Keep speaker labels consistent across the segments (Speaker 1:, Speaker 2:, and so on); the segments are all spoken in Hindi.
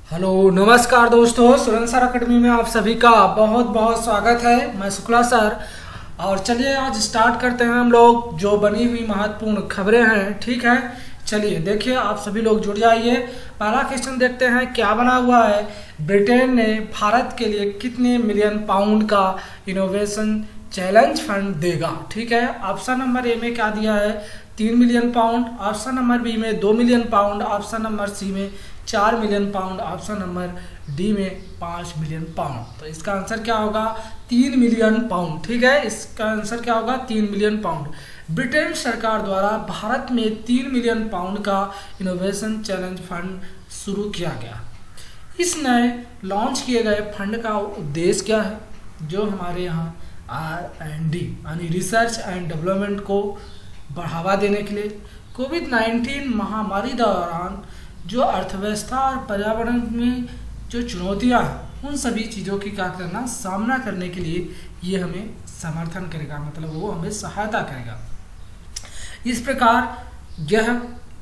Speaker 1: हेलो नमस्कार दोस्तों, सुरन सर अकेडमी में आप सभी का बहुत बहुत स्वागत है। मैं शुक्ला सर। और चलिए आज स्टार्ट करते हैं हम लोग जो बनी हुई महत्वपूर्ण खबरें हैं। ठीक है, चलिए देखिए आप सभी लोग जुड़ जाइए। पहला क्वेश्चन देखते हैं क्या बना हुआ है। ब्रिटेन ने भारत के लिए कितने मिलियन पाउंड का इनोवेशन चैलेंज फंड देगा। ठीक है, ऑप्शन नंबर ए में क्या दिया है 3 million pound, option number B में 2 million pound, option number C में 4 million pound, option number D में 5 मिलियन पाउंड। तो इसका आंसर क्या होगा 3 मिलियन पाउंड। ठीक है, इसका आंसर क्या होगा 3 मिलियन पाउंड। ब्रिटेन सरकार द्वारा भारत में 3 मिलियन पाउंड का इनोवेशन चैलेंज फंड शुरू किया गया। इस नए लॉन्च किए गए फंड का उद्देश्य क्या है, जो हमारे यहाँ R&D यानी रिसर्च एंड डेवलपमेंट को बढ़ावा देने के लिए कोविड-19 महामारी दौरान जो अर्थव्यवस्था और पर्यावरण में जो चुनौतियां हैं उन सभी चीज़ों की क्या करना सामना करने के लिए ये हमें समर्थन करेगा, मतलब वो हमें सहायता करेगा। इस प्रकार यह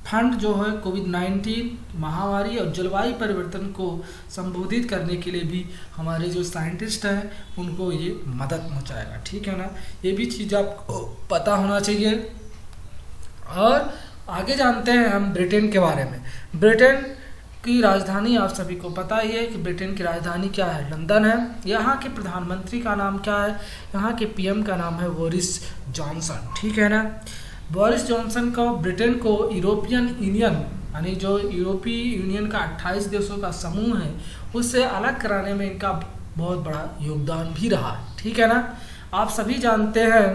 Speaker 1: फंड जो है कोविड-19 महामारी और जलवायु परिवर्तन को संबोधित करने के लिए भी हमारे जो साइंटिस्ट हैं उनको ये मदद पहुंचाएगा। ठीक है ना, ये भी चीज़ आपको पता होना चाहिए। और आगे जानते हैं हम ब्रिटेन के बारे में। ब्रिटेन की राजधानी आप सभी को पता ही है कि ब्रिटेन की राजधानी क्या है, लंदन है। यहाँ के प्रधानमंत्री का नाम क्या है, यहाँ के पीएम का नाम है बोरिस जॉनसन। ठीक है ना, बोरिस जॉनसन को ब्रिटेन को यूरोपियन यूनियन यानी जो यूरोपीय यूनियन का 28 देशों का समूह है उससे अलग कराने में इनका बहुत बड़ा योगदान भी रहा है। ठीक है ना, आप सभी जानते हैं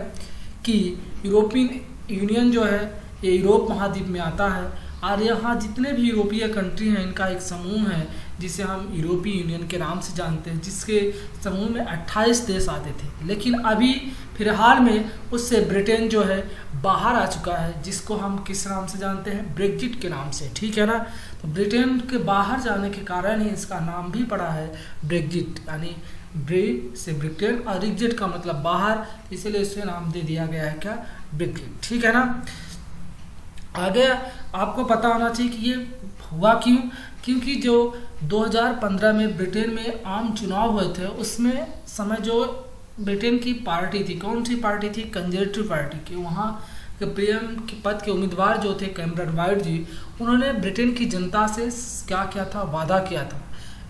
Speaker 1: कि यूरोपियन यूनियन जो है ये यूरोप महाद्वीप में आता है और यहाँ जितने भी यूरोपीय कंट्री हैं इनका एक समूह है जिसे हम यूरोपीय यूनियन के नाम से जानते हैं, जिसके समूह में 28 देश आते थे। लेकिन अभी फिलहाल में उससे ब्रिटेन जो है बाहर आ चुका है, जिसको हम किस नाम से जानते हैं, ब्रेक्जिट के नाम से। ठीक है ना, तो ब्रिटेन के बाहर जाने के कारण ही इसका नाम भी पड़ा है ब्रेक्जिट, यानी ब्रे से ब्रिटेन और एग्जिट का मतलब बाहर, इसलिए इसे नाम दे दिया गया है क्या, ब्रेक्जिट। ठीक है ना, आगे आपको पता होना चाहिए कि ये हुआ क्यों, क्योंकि जो 2015 में ब्रिटेन में आम चुनाव हुए थे उसमें समय जो ब्रिटेन की पार्टी थी, कौन सी पार्टी थी, कंजर्वेटिव पार्टी के वहाँ के पीएम के पद के उम्मीदवार जो थे कैमरन वाइट जी, उन्होंने ब्रिटेन की जनता से क्या किया था, वादा किया था।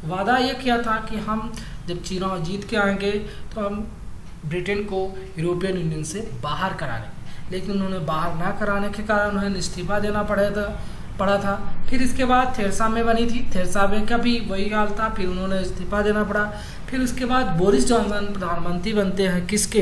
Speaker 1: वादा ये किया था कि हम जब चुनाव जीत के आएंगे तो हम ब्रिटेन को यूरोपियन यूनियन से बाहर करा लेंगे। लेकिन उन्होंने बाहर ना कराने के कारण उन्हें इस्तीफा देना पड़ा था। फिर इसके बाद थेरेसा मे बनी थी, थेरेसा मे का भी वही हाल था, फिर उन्होंने इस्तीफा देना पड़ा। फिर उसके बाद बोरिस जॉनसन प्रधानमंत्री बनते हैं किसके,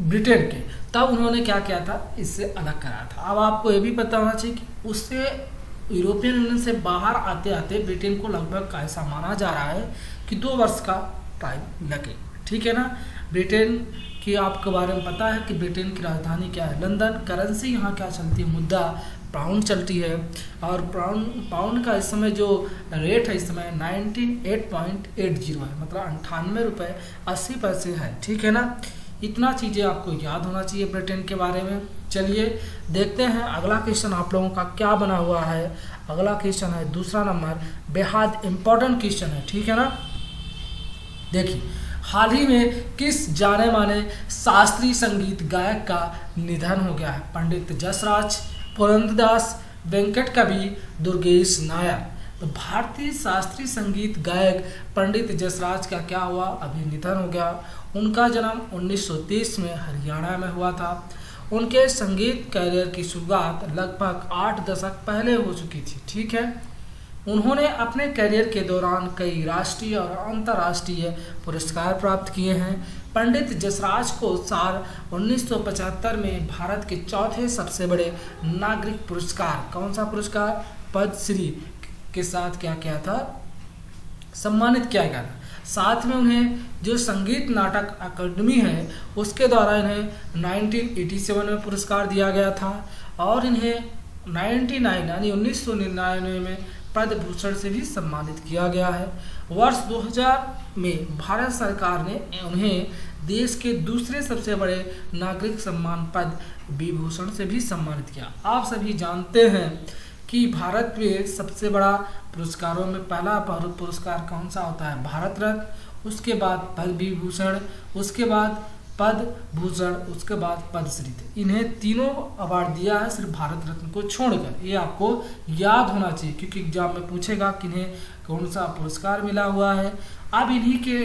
Speaker 1: ब्रिटेन के, तब उन्होंने क्या किया था, इससे अलग कराया था। अब आपको ये भी पता होना चाहिए कि उससे यूरोपियन यूनियन से बाहर आते आते ब्रिटेन को लगभग ऐसा माना जा रहा है कि 2 वर्ष का टाइम लगे। ठीक है ना, ब्रिटेन कि आपके बारे में पता है कि ब्रिटेन की राजधानी क्या है, लंदन। करेंसी यहाँ क्या चलती है, मुद्रा पाउंड चलती है। और पाउंड का इस समय जो रेट है इस समय 98.80 है, मतलब 98 रुपये 80 पैसे है। ठीक है ना, इतना चीज़ें आपको याद होना चाहिए ब्रिटेन के बारे में। चलिए देखते हैं अगला क्वेश्चन आप लोगों का क्या बना हुआ है। अगला क्वेश्चन है दूसरा नंबर, बेहद इम्पोर्टेंट क्वेश्चन है। ठीक है ना, देखिए हाल ही में किस जाने माने शास्त्रीय संगीत गायक का निधन हो गया है, पंडित जसराज, पुरंदरदास, वेंकट कवि, दुर्गेश नायर। तो भारतीय शास्त्रीय संगीत गायक पंडित जसराज का क्या हुआ, अभी निधन हो गया। उनका जन्म 1930 में हरियाणा में हुआ था। उनके संगीत कैरियर की शुरुआत लगभग 8 दशक पहले हो चुकी थी। ठीक है, उन्होंने अपने करियर के दौरान कई राष्ट्रीय और अंतर्राष्ट्रीय पुरस्कार प्राप्त किए हैं। पंडित जसराज को साल 1975 में भारत के चौथे सबसे बड़े नागरिक पुरस्कार, कौन सा पुरस्कार, पद्मश्री के साथ क्या किया था, सम्मानित किया गया था। साथ में उन्हें जो संगीत नाटक अकादमी है उसके द्वारा इन्हें 1987 में पुरस्कार दिया गया था और इन्हें 1999 में पद्म भूषण से भी सम्मानित किया गया है। वर्ष 2000 में भारत सरकार ने उन्हें देश के दूसरे सबसे बड़े नागरिक सम्मान पद्म विभूषण से भी सम्मानित किया। आप सभी जानते हैं कि भारत में सबसे बड़ा पुरस्कारों में पहला पुरस्कार कौन सा होता है? भारत रत्न, उसके बाद पद्म विभूषण, उसके बाद पद्म भूषण, उसके बाद पद्मश्री। इन्हें तीनों अवार्ड दिया है सिर्फ भारत रत्न को छोड़कर। ये आपको याद होना चाहिए क्योंकि एग्जाम में पूछेगा कि इन्हें कौन सा पुरस्कार मिला हुआ है। अब इन्हीं के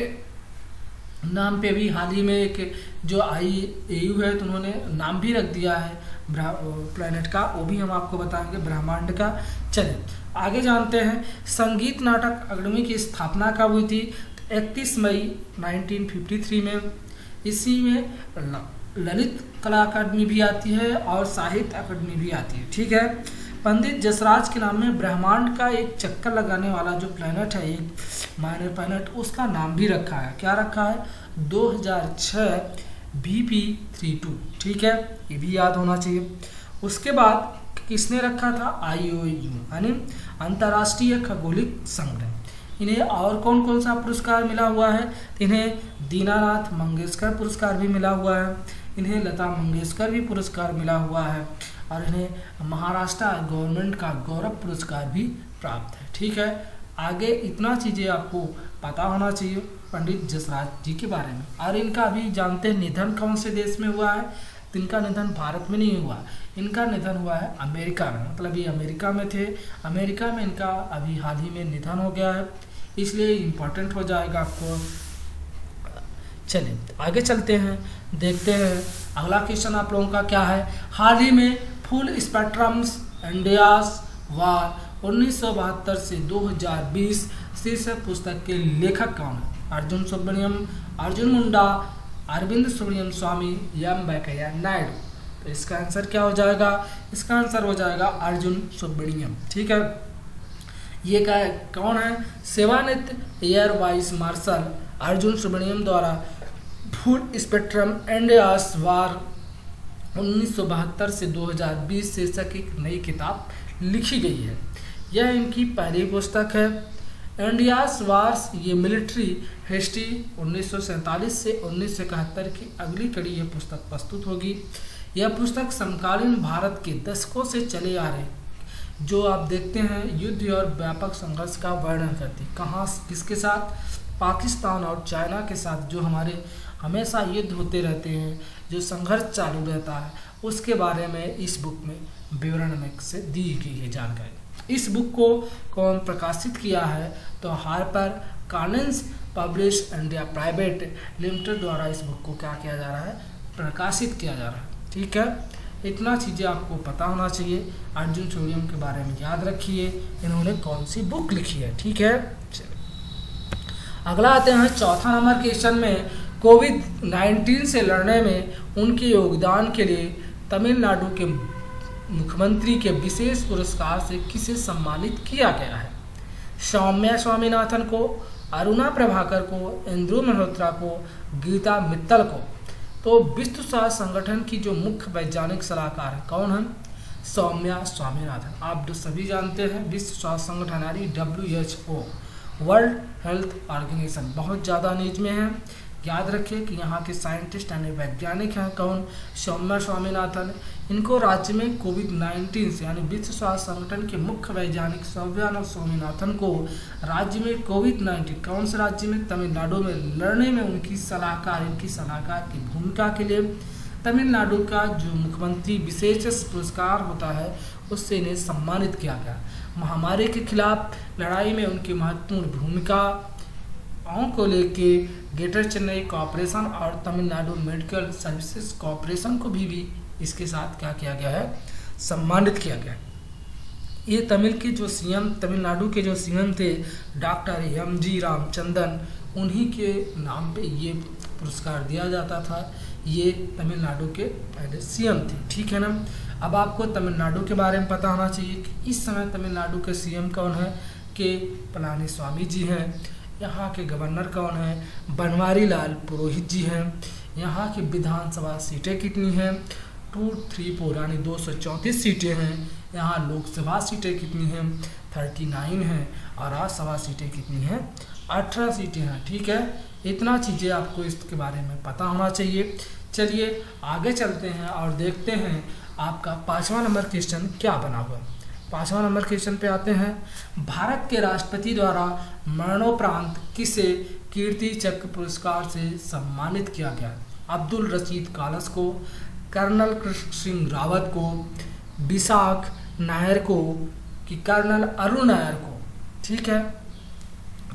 Speaker 1: नाम पे भी हाल ही में एक जो IAU है तो उन्होंने नाम भी रख दिया है प्लैनेट का, वो भी हम आपको बताएंगे, ब्रह्मांड का। चलिए आगे जानते हैं। संगीत नाटक अकादमी की स्थापना कब हुई थी? 31 मई 1953 में। इसी में ललित कला अकादमी भी आती है और साहित्य अकादमी भी आती है, ठीक है। पंडित जसराज के नाम में ब्रह्मांड का एक चक्कर लगाने वाला जो प्लैनेट है, एक माइनर प्लैनेट, उसका नाम भी रखा है। क्या रखा है? 2006 BP32, ठीक है, ये भी याद होना चाहिए। उसके बाद किसने रखा था? IOU यानी अंतर्राष्ट्रीय खगोलिक संगठन। इन्हें और कौन कौन सा पुरस्कार मिला हुआ है? इन्हें दीनानाथ मंगेशकर पुरस्कार भी मिला हुआ है, इन्हें लता मंगेशकर भी पुरस्कार मिला हुआ है और इन्हें महाराष्ट्र गवर्नमेंट का गौरव पुरस्कार भी प्राप्त है, ठीक है। आगे इतना चीज़ें आपको पता होना चाहिए पंडित जसराज जी के बारे में। और इनका अभी जानते हैं निधन कौन से देश में हुआ है? तो इनका निधन भारत में नहीं हुआ, इनका निधन हुआ है अमेरिका में। मतलब ये अमेरिका में थे, अमेरिका में इनका अभी हाल ही में निधन हो गया है, इसलिए इम्पोर्टेंट हो जाएगा आपको। चलिए आगे चलते हैं, देखते हैं अगला क्वेश्चन आप लोगों का क्या है। हाल ही में फुल स्पेक्ट्रम्स इंडियाज वार 1972 से 2020 शीर्षक पुस्तक के लेखक कौन है? अर्जुन सुब्रमण्यम, अर्जुन मुंडा, अरविंद सुब्रमण्यम स्वामी, एम वेंकैया नायडू। तो इसका आंसर क्या हो जाएगा? इसका आंसर हो जाएगा अर्जुन सुब्रमण्यम, ठीक है। ये क्या है, कौन है? सेवानिवृत्त Air Vice Marshal Arjun Subramaniam द्वारा फुल स्पेक्ट्रम इंडियाज वार 1972 से 2020 शीर्षक एक नई किताब लिखी गई है। यह इनकी पहली पुस्तक है। इंडियाज वार्स ये मिलिट्री हिस्ट्री 1947 से 1971 की अगली कड़ी यह पुस्तक प्रस्तुत होगी। यह पुस्तक समकालीन भारत के दशकों से चले आ रहे जो आप देखते हैं युद्ध और व्यापक संघर्ष का वर्णन करती। कहाँ किसके साथ? पाकिस्तान और चाइना के साथ, जो हमारे हमेशा युद्ध होते रहते हैं, जो संघर्ष चालू रहता है, उसके बारे में इस बुक में विवरण में से दी गई है जानकारी। इस बुक को कौन प्रकाशित किया है? तो Harper Collins publish India private limited द्वारा इस बुक को क्या किया जा रहा है? प्रकाशित किया जा रहा है, ठीक है। इतना चीज़ें आपको पता होना चाहिए। अर्जुन सुब्रमण्यम के बारे में याद रखिए, इन्होंने कौन सी बुक लिखी है, ठीक है। अगला आते हैं चौथा नंबर क्वेश्चन में। कोविड-19 से लड़ने में उनके योगदान के लिए तमिलनाडु के मुख्यमंत्री के विशेष पुरस्कार से किसे सम्मानित किया गया है? सौम्या स्वामीनाथन को, अरुणा प्रभाकर को, इंदु मल्होत्रा को, गीता मित्तल को। तो विश्व स्वास्थ्य संगठन की जो मुख्य वैज्ञानिक सलाहकार है कौन है? सौम्या स्वामीनाथन। आप सभी जानते हैं विश्व स्वास्थ्य संगठन यानी WHO वर्ल्ड हेल्थ ऑर्गेनाइजेशन बहुत ज़्यादा नीच में है। याद रखिए कि यहाँ के साइंटिस्ट यानी वैज्ञानिक हैं कौन? सौम्या स्वामीनाथन। इनको राज्य में कोविड-19 से यानी विश्व स्वास्थ्य संगठन के मुख्य वैज्ञानिक सौम्या स्वामीनाथन को राज्य में कोविड-19 कौन से राज्य में? तमिलनाडु में लड़ने में इनकी सलाहकार की भूमिका के लिए तमिलनाडु का जो मुख्यमंत्री विशेष पुरस्कार होता है उससे इन्हें सम्मानित किया गया। महामारी के खिलाफ लड़ाई में उनकी महत्वपूर्ण भूमिका को लेके ग्रेटर चेन्नई कॉरपोरेशन और तमिलनाडु मेडिकल सर्विसेज कॉरपोरेशन को भी इसके साथ क्या किया गया है? सम्मानित किया गया। ये तमिलनाडु के जो सीएम थे डॉक्टर MG रामचंद्रन, उन्हीं के नाम पे ये पुरस्कार दिया जाता था। ये तमिलनाडु के पहले सीएम थे, ठीक है ना। अब आपको तमिलनाडु के बारे में पता होना चाहिए कि इस समय तमिलनाडु के सीएम कौन है? के पलानीस्वामी जी हैं। यहाँ के गवर्नर कौन है? बनवारी लाल पुरोहित जी हैं। यहाँ की विधानसभा सीटें कितनी हैं? 234 यानी 234 सीटें हैं। यहाँ लोकसभा सीटें कितनी हैं? 39 हैं। और राज्यसभा सीटें कितनी हैं? 18 सीटें हैं, ठीक है। इतना चीज़ें आपको इसके बारे में पता होना चाहिए। चलिए आगे चलते हैं और देखते हैं आपका 5वां नंबर क्वेश्चन क्या बना हुआ। 5वां नंबर क्वेश्चन पे आते हैं। भारत के राष्ट्रपति द्वारा मरणोपरांत किसे कीर्ति चक्र पुरस्कार से सम्मानित किया गया? अब्दुल रशीद कालस को, कर्नल कृष्ण सिंह रावत को, बिसाख नायर को कि कर्नल अरुण नायर को? ठीक है,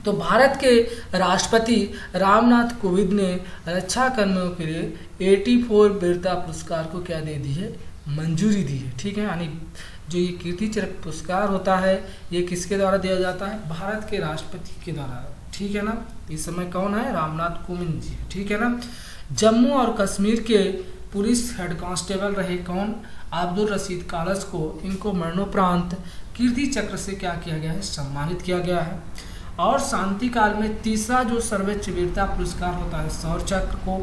Speaker 1: तो भारत के राष्ट्रपति रामनाथ कोविंद ने रक्षा कर्मियों के लिए 84 वीरता पुरस्कार को क्या दे दी है? मंजूरी दी है। ठीक है, यानी जो ये कीर्ति चक्र पुरस्कार होता है ये किसके द्वारा दिया जाता है? भारत के राष्ट्रपति के द्वारा। ठीक है ना, इस समय कौन है? रामनाथ कोविंद जी। ठीक है ना। जम्मू और कश्मीर के पुलिस हेड कांस्टेबल रहे कौन? अब्दुल रशीद कालस को। इनको मरणोपरांत कीर्ति चक्र से क्या किया गया है? सम्मानित किया गया है। और शांति काल में तीसरा जो सर्वोच्च वीरता पुरस्कार होता है शौर्य चक्र को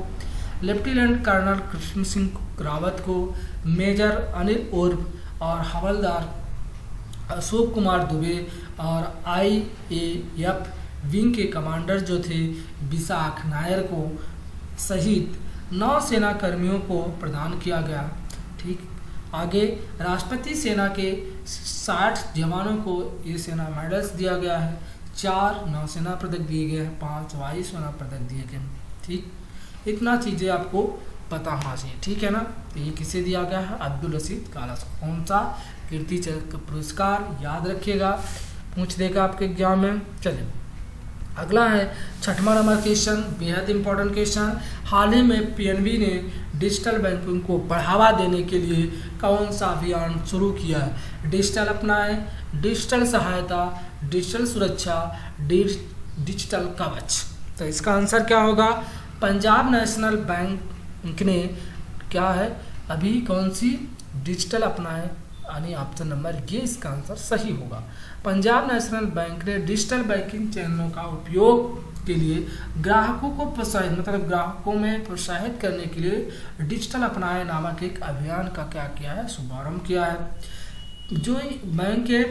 Speaker 1: लेफ्टिनेंट कर्नल कृष्ण सिंह रावत को, मेजर अनिल उर्फ और हवलदार अशोक कुमार दुबे और IAF विंग के कमांडर जो थे बिसाख नायर को सहित 9 सेना कर्मियों को प्रदान किया गया। ठीक, आगे राष्ट्रपति सेना के 60 जवानों को ये सेना मेडल्स दिया गया है, 4 नौसेना पदक दिए गए हैं, 5 वायु सेना पदक दिए गए हैं। ठीक, इतना चीज़ें आपको पता होना चाहिए। ठीक है ना, तो ये किसे दिया गया है? अब्दुल रशीद कालस को। कौन सा? कीर्ति चक्र पुरस्कार। याद रखिएगा, पूछ देगा आपके एग्जाम में। चलिए अगला है 6वां नंबर क्वेश्चन, बेहद इंपॉर्टेंट क्वेश्चन। हाल ही में PNB ने डिजिटल बैंकिंग को बढ़ावा देने के लिए कौन सा अभियान शुरू किया है? डिजिटल अपनाएं, डिजिटल सहायता, डिजिटल सुरक्षा, डिजिटल कवच। तो इसका आंसर क्या होगा? पंजाब नेशनल बैंक ने क्या है अभी कौन सी डिजिटल अपनाएं, यानी ऑप्शन नंबर ये इसका आंसर सही होगा। पंजाब नेशनल बैंक ने डिजिटल बैंकिंग चैनलों का उपयोग के लिए ग्राहकों को प्रोत्साहित मतलब ग्राहकों में प्रोत्साहित करने के लिए डिजिटल अपनाएं नामक एक अभियान का क्या किया है? शुभारंभ किया है। जो बैंक के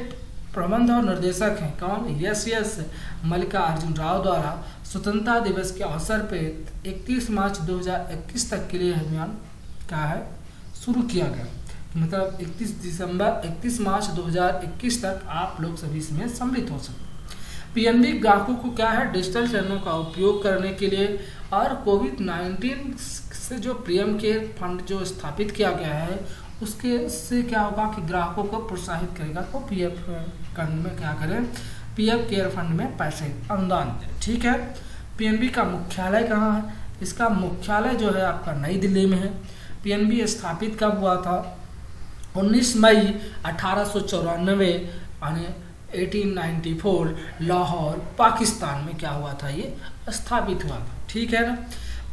Speaker 1: प्रबंध और निर्देशक हैं कौन? यस मल्लिकार्जुन राव द्वारा स्वतंत्रता दिवस के अवसर पर 31 मार्च 2021 तक के लिए अभियान क्या है? शुरू किया गया। मतलब 31 मार्च 2021 तक आप लोग सभी इसमें सम्मिलित हो सकते हैं। PNB ग्राहकों को क्या है? डिजिटल चैनलों का उपयोग करने के लिए और कोविड-19 से जो PM केयर फंड जो स्थापित किया गया है उसके से क्या होगा कि ग्राहकों को प्रोत्साहित करेगा तो PF फंड में क्या करें? PM केयर फंड में पैसे अनुदान दें। ठीक है, PNB का मुख्यालय कहाँ है? इसका मुख्यालय जो है आपका नई दिल्ली में है। PNB स्थापित कब हुआ था? 19 मई 1894 यानी 1894 लाहौर पाकिस्तान में क्या हुआ था? ये स्थापित हुआ था। ठीक है ना।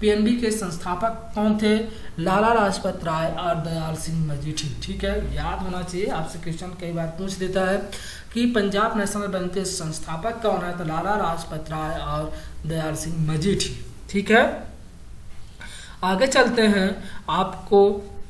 Speaker 1: PNB के संस्थापक कौन थे? लाला लाजपत राय और दयाल सिंह मजीठी। ठीक है, याद होना चाहिए, आपसे क्वेश्चन कई बार पूछ देता है कि पंजाब नेशनल बैंक के संस्थापक कौन है? तो लाला लाजपत राय और दयाल सिंह मजीठी। ठीक है, आगे चलते हैं, आपको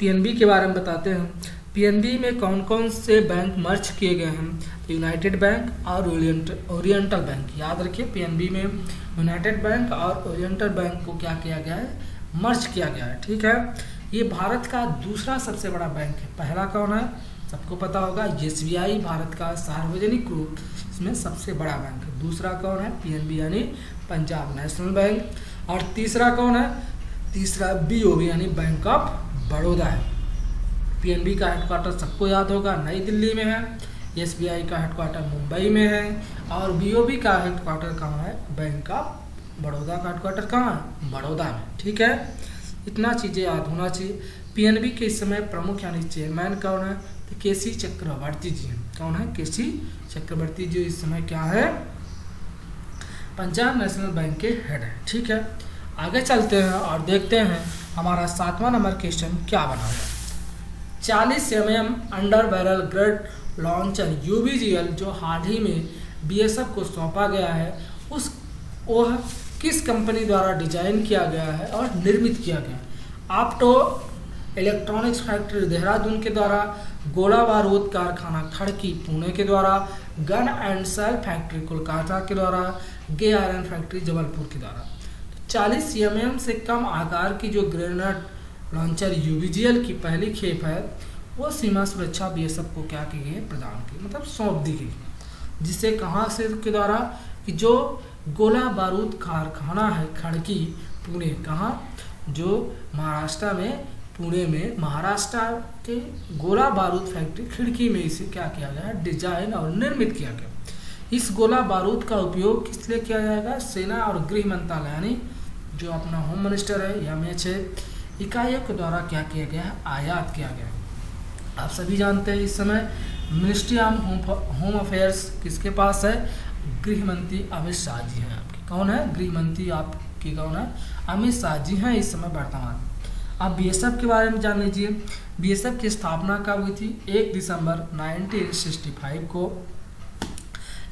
Speaker 1: PNB के बारे में बताते हैं। PNB में कौन कौन से बैंक मर्ज किए गए हैं? तो यूनाइटेड बैंक और ओरिएंटल बैंक। याद रखिए, PNB में यूनाइटेड बैंक और ओरिएंटल बैंक को क्या किया गया है? मर्ज किया गया है। ठीक है, ये भारत का दूसरा सबसे बड़ा बैंक है। पहला कौन है? सबको पता होगा, SBI भारत का सार्वजनिक रूप इसमें सबसे बड़ा बैंक है। दूसरा कौन है? PNB यानी पंजाब नेशनल बैंक। और तीसरा कौन है? तीसरा BOB यानी बैंक ऑफ बड़ौदा है। PNB का हेडक्वार्टर सबको याद होगा नई दिल्ली में है, SBI का हेडक्वार्टर मुंबई में है और BOB का हेडक्वार्टर कहाँ है? बैंक ऑफ बड़ौदा का हेडक्वार्टर कहाँ है? बड़ौदा में। ठीक है, इतना चीज़ें याद होना चाहिए। PNB के इस समय प्रमुख यानी चेयरमैन कौन है? तो KC चक्रवर्ती जी हैं। कौन है? KC चक्रवर्ती जी इस समय क्या है? पंजाब नेशनल बैंक के हेड है। ठीक है, आगे चलते हैं और देखते हैं हमारा 7वां नंबर क्वेश्चन क्या बना हुआ। 40 mm under barrel grade launcher UBGL जो हाल ही में BSF को सौंपा गया है वह किस कंपनी द्वारा डिजाइन किया गया है और निर्मित किया गया है? ऑप्टो इलेक्ट्रॉनिक्स फैक्ट्री देहरादून के द्वारा, गोला बारूद कारखाना खड़की पुणे के द्वारा, Gun and Shell Factory Kolkata के द्वारा, गे आयरन फैक्ट्री जबलपुर के द्वारा। 40 mm से कम आकार की जो ग्रेनेड लॉन्चर UBGL की पहली खेप है वो सीमा सुरक्षा बीएसएफ को क्या की गई, प्रदान की, मतलब सौंप दी गई। जिसे कहाँ से के द्वारा, कि जो गोला बारूद कारखाना है खड़की पुणे, कहाँ, जो महाराष्ट्र में, पुणे में महाराष्ट्र के गोला बारूद फैक्ट्री खिड़की में इसे क्या किया गया है, डिजाइन और निर्मित किया गया। इस गोला बारूद का उपयोग किस लिए किया जाएगा, सेना और गृह मंत्रालय यानी जो अपना होम मिनिस्टर है या में 6 इकाइयों के द्वारा क्या किया गया है, आयात किया गया है। आप सभी जानते हैं इस समय मिनिस्ट्री ऑफ होम अफेयर्स किसके पास है, गृह मंत्री अमित शाह जी हैं आपके। कौन है गृह मंत्री आपके, कौन है, अमित शाह जी हैं इस समय वर्तमान। आप बीएसएफ के बारे में जान लीजिए। बीएसएफ की स्थापना कब हुई थी, 1 दिसंबर 1965 को।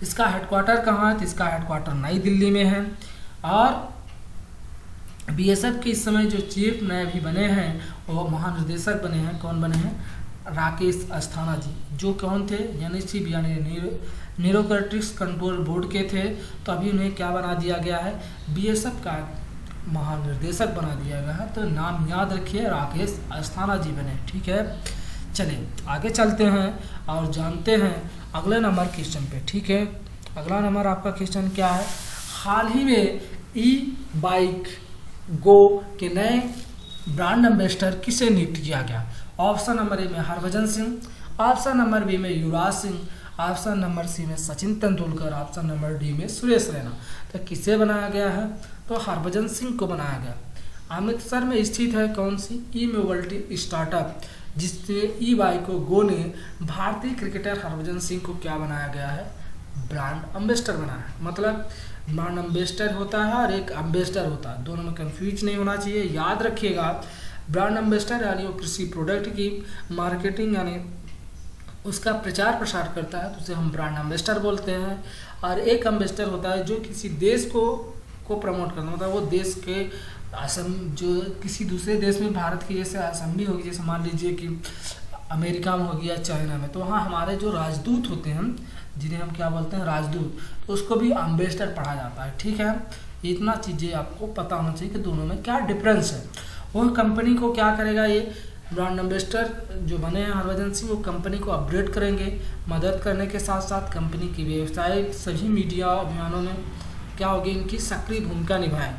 Speaker 1: इसका हेडक्वार्टर कहाँ है, तो इसका हेडक्वार्टर नई दिल्ली में है। और बीएसएफ के इस समय जो चीफ नए भी बने हैं वो महानिदेशक बने हैं, कौन बने हैं, राकेश अस्थाना जी, जो कौन थे, एनएससी यानी न्यूरोकॉर्टिक्स कंट्रोल बोर्ड के थे। तो अभी उन्हें क्या बना दिया गया है, बीएसएफ का महानिर्देशक बना दिया गया है। तो नाम याद रखिए, राकेश अस्थाना जी बने, ठीक है। चलिए आगे चलते हैं और जानते हैं अगले नंबर क्वेश्चन पे, ठीक है। अगला नंबर आपका क्वेश्चन क्या है, हाल ही में ई बाइक गो के नए ब्रांड एम्बेसडर किसे नियुक्त किया गया। ऑप्शन नंबर ए में Harbhajan Singh, option number B में Yuvraj Singh, option number C में Sachin Tendulkar, option number D में सुरेश रैना। तो किसे बनाया गया है, तो हरभजन सिंह को बनाया गया। अमृतसर में स्थित है कौन सी, ई मोबिलिटी स्टार्टअप, जिससे ई बाइको गो ने भारतीय क्रिकेटर हरभजन सिंह को क्या बनाया गया है, ब्रांड एम्बेसडर बनाया है। मतलब ब्रांड एम्बेसडर होता है और एक एम्बेसडर होता है, दोनों में कंफ्यूज नहीं होना चाहिए। याद रखिएगा, ब्रांड एम्बेसडर यानी वो किसी प्रोडक्ट की मार्केटिंग यानी उसका प्रचार प्रसार करता है, तो उसे हम ब्रांड एम्बेसडर बोलते हैं। और एक एम्बेसडर होता है जो किसी देश को प्रमोट करता है, मतलब वो देश के असम, जो किसी दूसरे देश में, भारत की जैसे असेंबली होगी, जैसे मान लीजिए कि अमेरिका में होगी या चाइना में, तो वहाँ हमारे जो राजदूत होते हैं, जिन्हें हम क्या बोलते हैं, राजदूत, तो उसको भी एम्बेसडर पढ़ा जाता है, ठीक है। इतना चीज़ें आपको पता होना चाहिए कि दोनों में क्या डिफरेंस है। वो कंपनी को क्या करेगा, ये ब्रांड एम्बेसडर जो बने हैं हरभजन सिंह, वो कंपनी को अपग्रेड करेंगे, मदद करने के साथ साथ कंपनी की वेबसाइट, सभी मीडिया अभियानों में क्या होगी, इनकी सक्रिय भूमिका निभाएं।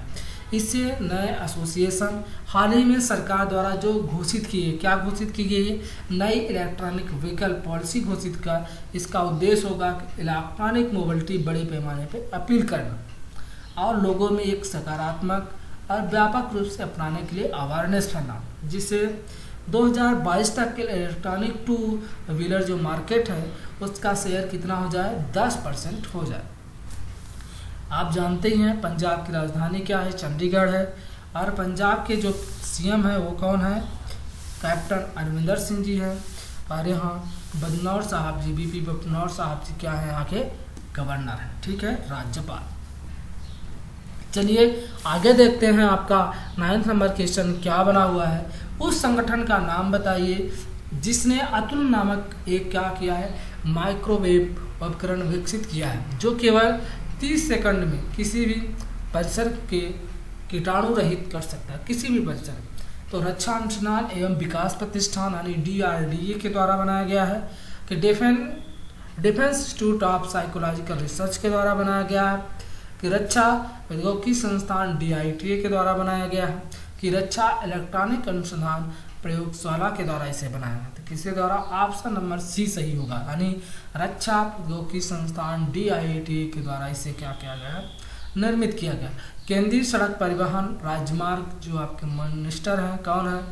Speaker 1: इससे नए एसोसिएशन हाल ही में सरकार द्वारा जो घोषित की है, क्या घोषित की गई है, नई इलेक्ट्रॉनिक व्हीकल पॉलिसी घोषित कर। इसका उद्देश्य होगा कि इलेक्ट्रॉनिक मोबिलिटी बड़े पैमाने पर अपील करना और लोगों में एक सकारात्मक और व्यापक रूप से अपनाने के लिए अवेयरनेस फैलाना, जिससे 2022 तक के इलेक्ट्रॉनिक 2 व्हीलर जो मार्केट है उसका शेयर कितना हो जाए, 10% हो जाए। आप जानते ही हैं पंजाब की राजधानी क्या है, चंडीगढ़ है। और पंजाब के जो सीएम है वो कौन है, कैप्टन अमरिंदर सिंह जी हैं। और यहाँ बदनौर साहब जी, बीपी बदनौर साहब जी क्या है, यहाँ के गवर्नर हैं, ठीक है, राज्यपाल। चलिए आगे देखते हैं, आपका 9th नंबर क्वेश्चन क्या बना हुआ है, उस संगठन का नाम बताइए जिसने अतुल नामक एक क्या किया है, माइक्रोवेव उपकरण विकसित किया है, जो केवल 30 सेकंड में किसी भी परिसर के कीटाणु रहित कर सकता है, किसी भी परिसर। तो रक्षा अनुसंधान एवं विकास प्रतिष्ठान यानी DRDA के द्वारा बनाया गया है, कि defence institute of psychological research के द्वारा बनाया गया है, कि रक्षा प्रौद्योगिकी संस्थान DITA के द्वारा बनाया गया है, कि रक्षा इलेक्ट्रॉनिक अनुसंधान प्रयोगशाला के द्वारा इसे बनाया गया। तो किसके द्वारा, ऑप्शन नंबर सी सही होगा, यानी रक्षा प्रौद्योगिकी संस्थान DITA के द्वारा इसे क्या किया गया है, निर्मित किया गया। केंद्रीय सड़क परिवहन राजमार्ग जो आपके मिनिस्टर हैं कौन है,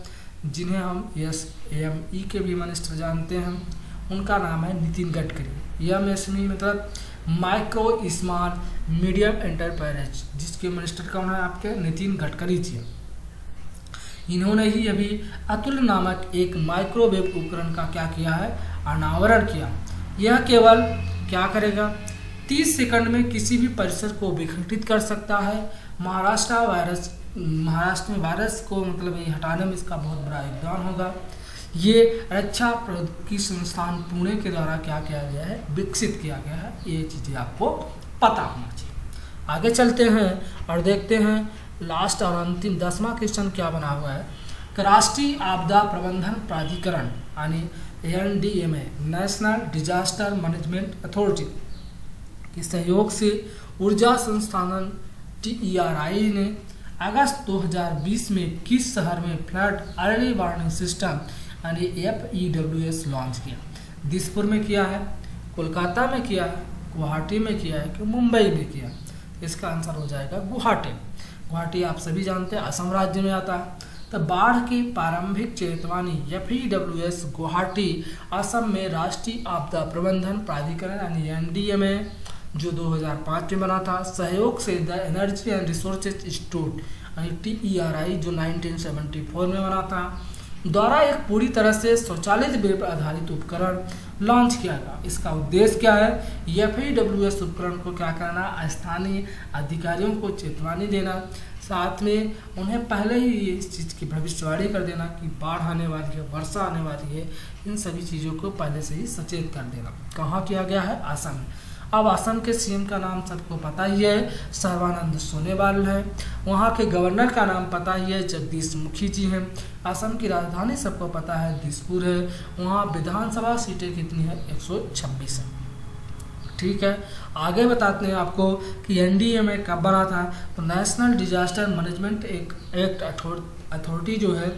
Speaker 1: जिन्हें हम SME के भी मिनिस्टर जानते हैं, उनका नाम है नितिन गडकरी। MSME मतलब माइक्रो स्मॉल मीडियम एंटरप्राइज, जिसके मिनिस्टर कौन है आपके, नितिन गडकरी जी। इन्होंने ही अभी अतुल नामक एक माइक्रोवेव उपकरण का क्या किया है, अनावरण किया। यह केवल क्या करेगा, 30 सेकंड में किसी भी परिसर को विघटित कर सकता है। महाराष्ट्र में वायरस को मतलब ये हटाने में इसका बहुत बड़ा योगदान होगा। ये रक्षा प्रौद्योगिकी संस्थान पुणे के द्वारा क्या किया गया है, विकसित किया गया है। ये चीज़ें आपको पता होना चाहिए। आगे चलते हैं और देखते हैं लास्ट और अंतिम 10वां क्वेश्चन क्या बना हुआ है। राष्ट्रीय आपदा प्रबंधन प्राधिकरण यानी NDMA national disaster management authority के सहयोग से ऊर्जा संस्थान TERI ने अगस्त 2020 में किस शहर में फ्लड अर्ली वार्निंग सिस्टम यानी FEWS लॉन्च किया? दिसपुर में किया है, कोलकाता में किया है, गुवाहाटी में किया है कि मुंबई में किया? इसका आंसर हो जाएगा गुवाहाटी। गुवाहाटी आप सभी जानते हैं असम राज्य में आता है। तो बाढ़ की प्रारंभिक चेतावनी FEWS गुवाहाटी असम में राष्ट्रीय आपदा प्रबंधन प्राधिकरण यानी NDMA जो 2005 में बना था, सहयोग से the energy and resources institute यानी TERI जो 1974 में बना था, द्वारा एक पूरी तरह से स्वचालित वेब आधारित उपकरण लॉन्च किया गया। इसका उद्देश्य क्या है? FEWS उपकरण को क्या करना? स्थानीय अधिकारियों को चेतावनी देना, साथ में उन्हें पहले ही इस चीज़ की भविष्यवाणी कर देना कि बाढ़ आने वाली है, वर्षा आने वाली है, इन सभी चीज़ों को पहले से ही सचेत कर देना। कहाँ किया गया है? असम में। अब असम के CM का नाम सबको पता ही है, सर्बानंद सोनोवाल है। वहाँ के गवर्नर का नाम पता ही है, जगदीश मुखी जी हैं। असम की राजधानी सबको पता है, दिसपुर है। वहाँ विधानसभा सीटें कितनी है? 126 है। ठीक है, आगे बताते हैं आपको कि NDMA कब बना था। तो national disaster management act authority जो है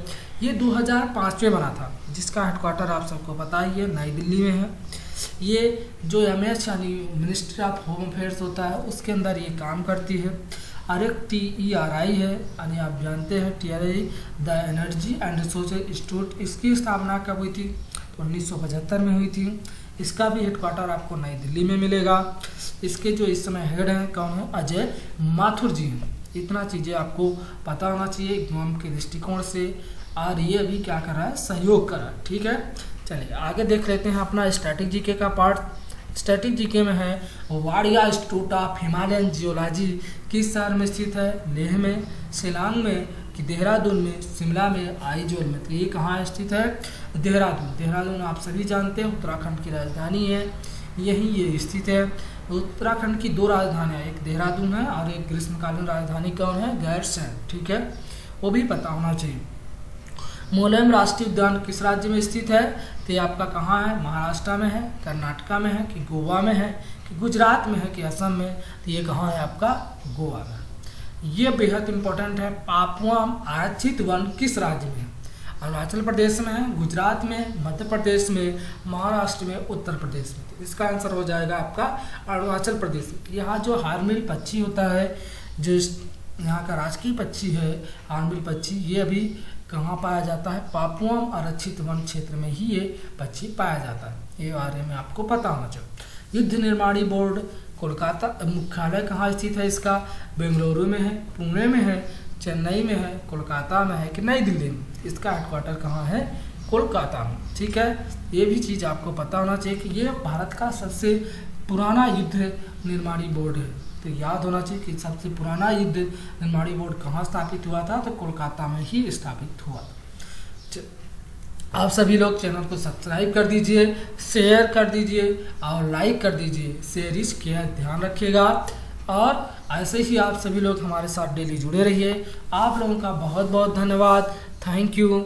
Speaker 1: ये 2005 में बना था, जिसका हेडक्वार्टर आप सबको पता ही है, नई दिल्ली में है। ये जो MS यानी मिनिस्ट्री ऑफ होम अफेयर्स होता है उसके अंदर ये काम करती है। और एक TERI है यानी आप जानते हैं TERI the energy and resources institute, इसकी स्थापना कब हुई थी? तो 1975 में हुई थी। इसका भी हेडक्वार्टर आपको नई दिल्ली में मिलेगा। इसके जो इस समय हेड हैं कौन है? अजय माथुर जी हैं। इतना चीज़ें आपको पता होना चाहिए एग्जाम के दृष्टिकोण से। और ये अभी क्या कर रहा है? सहयोग कर रहा है। ठीक है, चलिए आगे देख लेते हैं अपना स्टैटिक जीके का पार्ट। स्टैटिक जीके में है Wadia institute of Himalayan geology किस शहर में स्थित है? लेह में, शिलांग में कि देहरादून में, शिमला में, आइजोल में? तो ये कहाँ स्थित है? देहरादून। देहरादून आप सभी जानते हैं उत्तराखंड की राजधानी है, यही ये स्थित है। उत्तराखंड की 2 राजधानियाँ, एक देहरादून है और एक ग्रीष्मकालीन राजधानी कौन है? गैरसैंण। ठीक है, वो भी पता होना चाहिए। मोलेम राष्ट्रीय उद्यान किस राज्य में स्थित है? तो ये आपका कहाँ है? महाराष्ट्र में है, कर्नाटका में है कि गोवा में है कि गुजरात में है कि असम में? तो ये कहाँ है आपका? गोवा में। ये बेहद इंपॉर्टेंट है। पापुआम आरक्षित वन किस राज्य में है? अरुणाचल प्रदेश में है, गुजरात में, मध्य प्रदेश में, महाराष्ट्र में, उत्तर प्रदेश में? तो इसका आंसर हो जाएगा आपका अरुणाचल प्रदेश। यहाँ जो हार्नबिल पक्षी होता है, जो यहाँ का राजकीय पक्षी है हार्नबिल पक्षी, ये अभी कहाँ पाया जाता है? पापुआम आरक्षित वन क्षेत्र में ही ये पक्षी पाया जाता है। ये बारे में आपको पता होना चाहिए। युद्ध निर्माणी बोर्ड कोलकाता मुख्यालय कहाँ स्थित है इसका? बेंगलुरु में है, पुणे में है, चेन्नई में है, कोलकाता में है कि नई दिल्ली में? इसका हेडक्वार्टर कहाँ है? कोलकाता में। ठीक है, ये भी चीज़ आपको पता होना चाहिए कि ये भारत का सबसे पुराना युद्ध निर्माणी बोर्ड है। तो याद होना चाहिए कि सबसे पुराना युद्ध निर्माणी बोर्ड कहाँ स्थापित हुआ था? तो कोलकाता में ही स्थापित हुआ। आप सभी लोग चैनल को सब्सक्राइब कर दीजिए, शेयर कर दीजिए और लाइक कर दीजिए। शेयर इस किया ध्यान रखिएगा और ऐसे ही आप सभी लोग हमारे साथ डेली जुड़े रहिए। आप लोगों का बहुत बहुत धन्यवाद। Thank you.